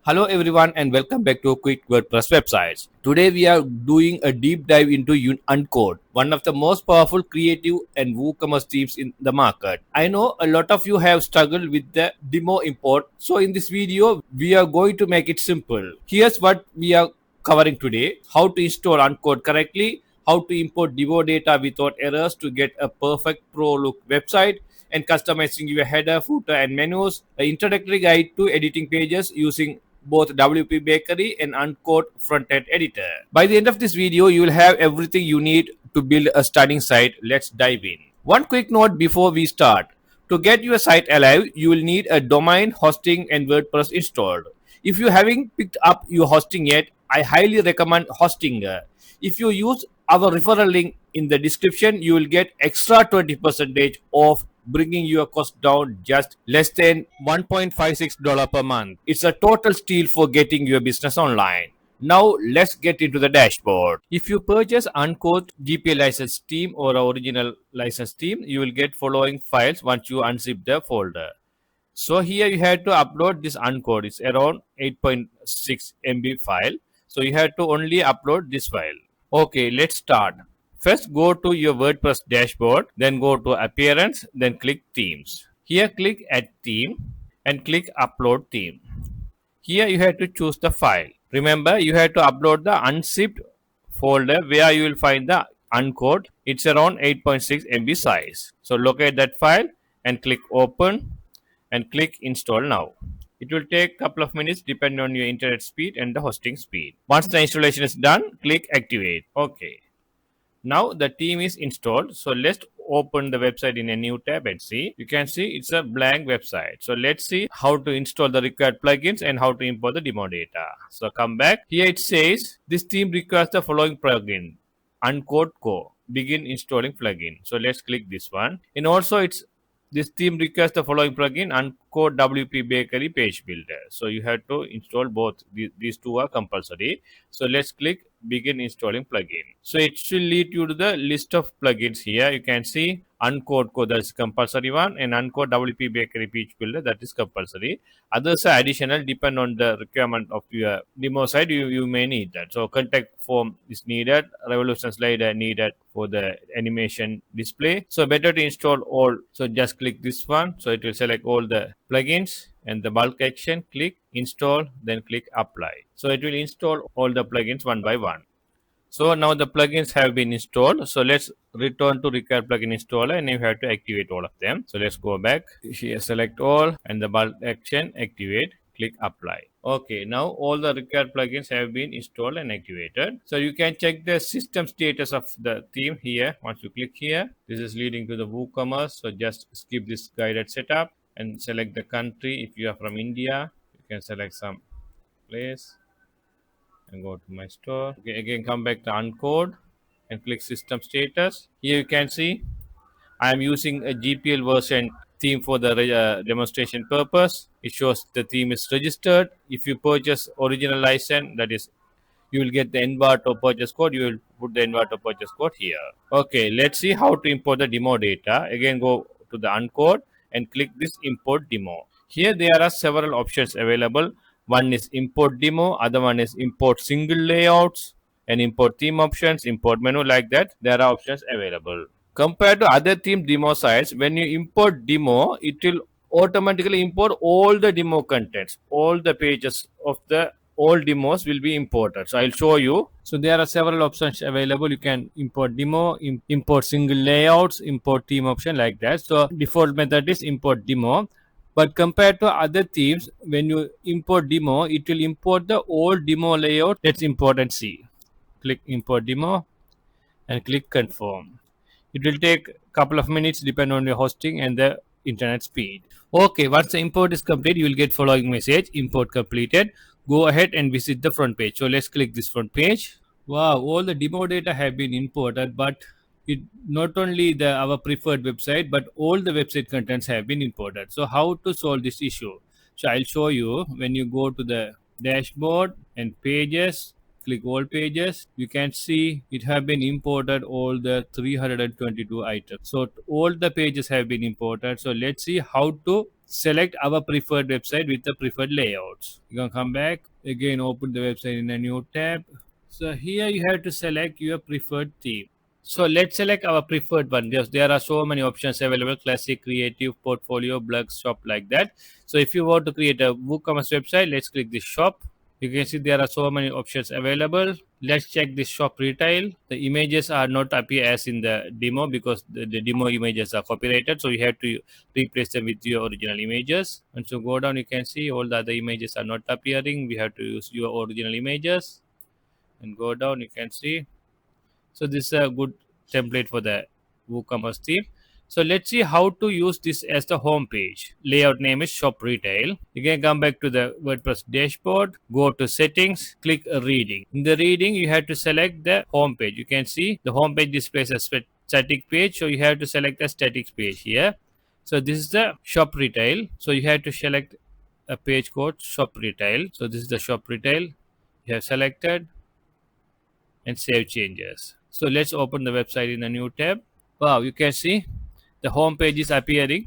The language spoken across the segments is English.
Hello everyone and welcome back to Quick WordPress Websites. Today we are doing a deep dive into Uncode, one of the most powerful creative and WooCommerce themes in the market. I know a lot of you have struggled with the demo import, so in this video we are going to make it simple. Here's what we are covering today: how to install Uncode correctly, how to import demo data without errors to get a perfect pro look website, and customizing your header, footer, and menus, an introductory guide to editing pages using both WPBakery and Uncode front-end editor. By the end of this video, you will have everything you need to build a stunning site. Let's dive in. One quick note before we start. To get your site alive, you will need a domain, hosting, and WordPress installed. If you haven't picked up your hosting yet, I highly recommend Hostinger. If you use our referral link in the description, you will get extra 20% off, bringing your cost down just less than $1.56 per month. It's a total steal for getting your business online. Now let's get into the dashboard. If you purchase Uncode GPL license theme or original license theme, you will get following files once you unzip the folder. So here you have to upload this Uncode. It's around 8.6 MB file. So you have to only upload this file. Okay, let's start. First, go to your WordPress dashboard, then go to Appearance, then click Themes. Here, click Add Theme and click Upload Theme. Here, you have to choose the file. Remember, you have to upload the unzipped folder where you will find the Uncode. It's around 8.6 MB size. So, locate that file and click Open and click Install Now. It will take a couple of minutes depending on your internet speed and the hosting speed. Once the installation is done, click Activate. Okay. Now the theme is installed. So let's open the website in a new tab and see. You can see it's a blank website. So let's see how to install the required plugins and how to import the demo data. So come back. Here it says this theme requires the following plugin. Uncode Co. Begin installing plugin. So let's click this one. And also this theme requires the following plugin, Uncode WPBakery Page Builder. So you have to install both. These two are compulsory. So let's click begin installing plugin. So it should lead you to the list of plugins here. You can see Uncode Code, that is compulsory one, and Uncode WPBakery Page Builder, that is compulsory. Others are additional, depend on the requirement of your demo site. You may need that. So contact form is needed, revolution slider needed for the animation display. So better to install all. So just click this one. So it will select all the plugins and the bulk action. Click install, then click apply. So it will install all the plugins one by one. So now the plugins have been installed. So let's return to required plugin installer and you have to activate all of them. So let's go back here, select all and the bulk action, activate, click apply. Okay, now all the required plugins have been installed and activated. So you can check the system status of the theme here. Once you click here, this is leading to the WooCommerce. So just skip this guided setup and select the country. If you are from India, you can select some place and go to my store. Okay, again come back to Uncode and click system status. Here you can see I am using a GPL version theme for the demonstration purpose. It shows the theme is registered. If you purchase original license, that is, you will get the Envato purchase code. You will put the Envato purchase code here. Okay, let's see how to import the demo data. Again, go to the Uncode and click this import demo. Here there are several options available. One is import demo, other one is import single layouts, and import theme options, import menu, like that. There are options available. Compared to other theme demo sites, when you import demo, it will automatically import all the demo contents. All the pages of the all demos will be imported. So I'll show you. So there are several options available. You can import demo, import single layouts, import theme option, like that. So default method is import demo. But compared to other themes, when you import demo, it will import the old demo layout. Let's import and see. Click import demo and click confirm. It will take a couple of minutes depending on your hosting and the internet speed. Okay, once the import is complete, you will get following message: import completed. Go ahead and visit the front page. So let's click this front page. Wow, all the demo data have been imported, but it not only our preferred website, but all the website contents have been imported. So how to solve this issue? So I'll show you. When you go to the dashboard and pages, click all pages, you can see it have been imported all the 322 items. So all the pages have been imported. So let's see how to select our preferred website with the preferred layouts. You can come back again, open the website in a new tab. So here you have to select your preferred theme. So let's select our preferred one. There are so many options available: classic, creative, portfolio, blog, shop, like that. So if you want to create a WooCommerce website, let's click the shop. You can see there are so many options available. Let's check this shop retail. The images are not appear as in the demo because the demo images are copyrighted. So you have to replace them with your original images. And so go down, you can see all the other images are not appearing. We have to use your original images. And go down, you can see. So this is a good template for the WooCommerce theme. So let's see how to use this as the home page. Layout name is shop retail. You can come back to the WordPress dashboard, go to settings, click reading. In the reading, you have to select the home page. You can see the home page displays a static page. So you have to select the static page here. So this is the shop retail. So you have to select a page called shop retail. So this is the shop retail. You have selected and save changes. So let's open the website in a new tab. Wow, you can see the home page is appearing,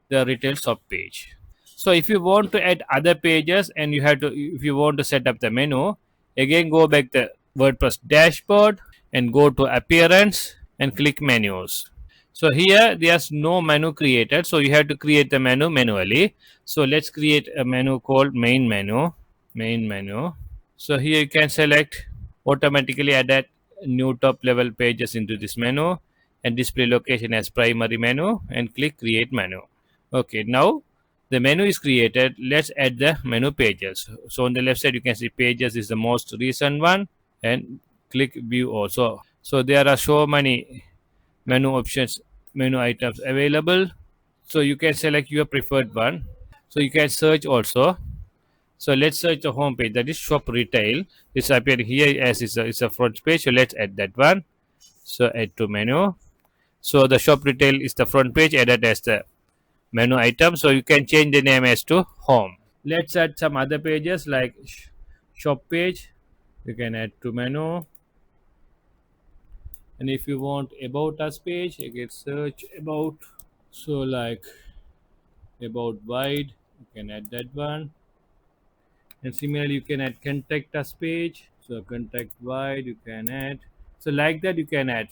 the retail shop page. So if you want to add other pages and if you want to set up the menu, again go back to WordPress dashboard and go to appearance and click menus. So here there's no menu created, so you have to create the menu manually. So let's create a menu called main menu. So here you can select automatically add new top level pages into this menu and display location as primary menu and click create menu. Okay, now the menu is created. Let's add the menu pages. So on the left side you can see pages is the most recent one and click view also. So there are so many menu options, menu items available. So you can select your preferred one. So you can search also. So let's search the home page, that is shop retail. It's appearing here as it's a front page. So let's add that one. So add to menu. So the shop retail is the front page, added as the menu item. So you can change the name as to home. Let's add some other pages like shop page. You can add to menu. And if you want about us page, you can search about. So like about wide, you can add that one. And similarly you can add contact us page. So contact wide you can add. So like that you can add.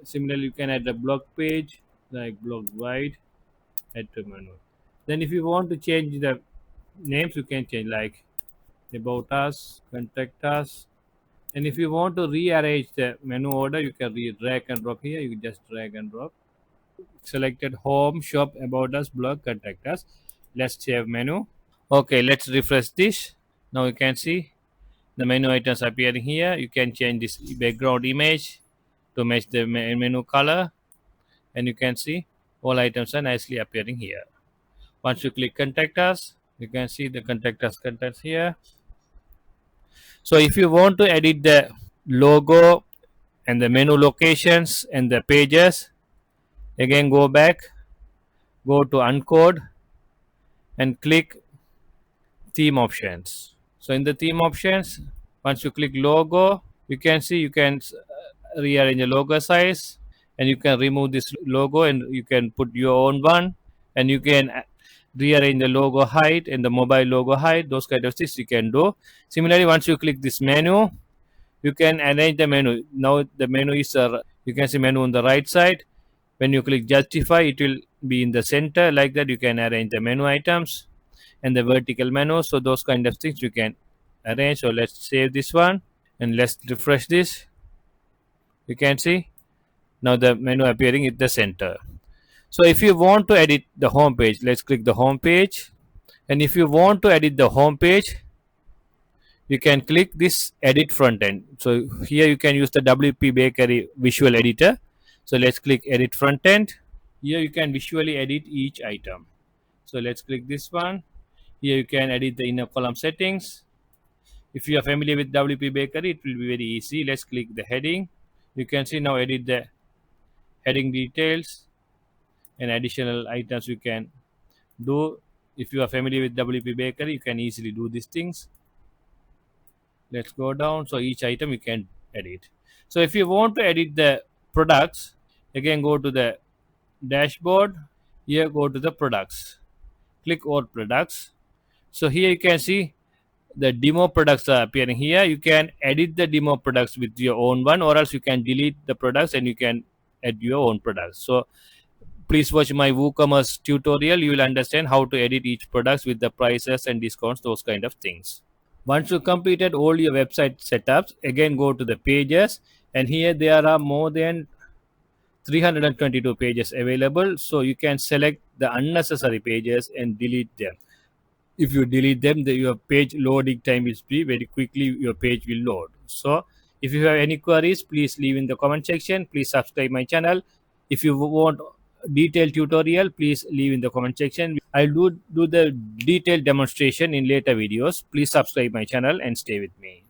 Similarly you can add a blog page like blog wide, add to menu. Then if you want to change the names, you can change like about us, contact us. And if you want to rearrange the menu order, you can drag and drop here. You just drag and drop. Selected home, shop, about us, blog, contact us. Let's save menu. Okay, let's refresh this. Now you can see the menu items appearing here. You can change this background image to match the menu color, and you can see all items are nicely appearing here. Once you click contact us, you can see the contact us contents here. So if you want to edit the logo and the menu locations and the pages, again go back, go to Uncode and click theme options. So in the theme options, once you click logo, you can see you can rearrange the logo size, and you can remove this logo and you can put your own one, and you can rearrange the logo height and the mobile logo height. Those kind of things you can do. Similarly, once you click this menu, you can arrange the menu. Now the menu is you can see menu on the right side. When you click justify, it will be in the center. Like that you can arrange the menu items and the vertical menu. So those kind of things you can arrange. So let's save this one and let's refresh this. You can see now the menu appearing at the center. So if you want to edit the home page, let's click the home page. And if you want to edit the home page, you can click this edit front end. So here you can use the WPBakery visual editor. So let's click edit front end. Here you can visually edit each item. So let's click this one. Here you can edit the inner column settings. If you are familiar with WPBakery, it will be very easy. Let's click the heading. You can see now edit the heading details and additional items you can do. If you are familiar with WPBakery, you can easily do these things. Let's go down. So each item you can edit. So if you want to edit the products, again go to the dashboard. Here go to the products. click all products. So here you can see the demo products are appearing here. You can edit the demo products with your own one, or else you can delete the products and you can add your own products. So please watch my WooCommerce tutorial. You will understand how to edit each products with the prices and discounts, those kind of things. Once you completed all your website setups, again go to the pages, and here there are more than 322 pages available. So you can select the unnecessary pages and delete them. If you delete them, your page loading time is be very quickly, your page will load. So if you have any queries, please leave in the comment section. Please subscribe my channel. If you want detailed tutorial, please leave in the comment section. I'll do the detailed demonstration in later videos. Please subscribe my channel and stay with me.